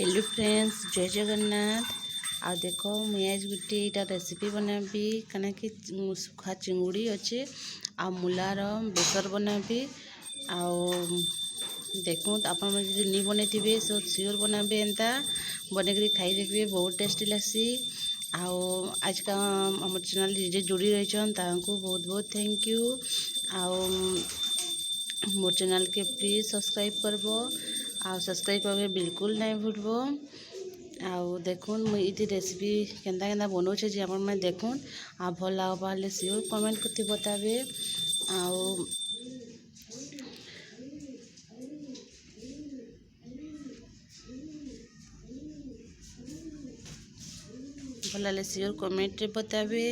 Hello friends, जय जगन्नाथ। आ देख मुझे आज गोटे यहाँ रेसिपी बनाबी कना कि सुखा चिंगुड़ी अच्छे आ मुलार बेसर बनाबी। देखूँ आप नहीं बनई सो सियोर बनाबे एंता बनई खाई देखिए, बहुत टेस्टी लग्सी। आज का आम चैनल जे जोड़ी रही बहुत बहुत थैंक यू। मोर चैनल के प्लीज सब्सक्राइब करबो आ सब्सक्राइब करबे बिल्कुल नहीं भूलबो। देखुन मुई इति रेसिपी केंता केंता बनाऊे जे आपण मैं देखुन आ भल लागबा ले सियोर कमेंट करते बताबे। भल लगे सियोर कमेंट रे बताबे।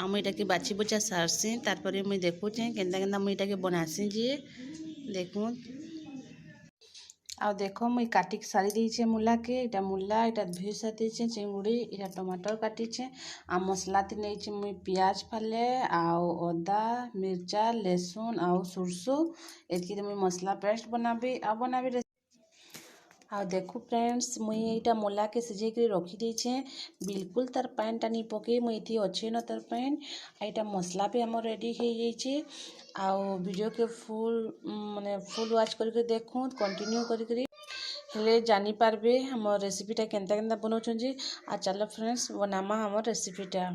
मुझे के बाछी बुचा सारसी तार मुई देखुचे केंता केंता मुझे बनासी जे देखुन। देख मुई काटिक सारी देछे मुला के, इटा मुला इटा धुई सारी चिंगुड़ी इटा टमाटर काटिछे आ मसला ती नहीं मुई पियाज फाले अदा मिर्चा लहसुन आउ सुरसो एतकी मुई मसला पेस्ट बनाबी बनाबी। देखो फ्रेंड्स मुई यहाँ मुला के सिझे रखी देछे, बिल्कुल तार पान टा नहीं पके मुई इति अच्छे न तार पान। यहाँ मसला भी आम रेडी हो जाइए। वीडियो के फुल वाच करके देखूँ कंटिन्यू करी हेले जानी पारबे हम रेसिपीटा केंता केंता बनाउछन जे। चलो फ्रेंड्स बनामा हम रेसिपीटा।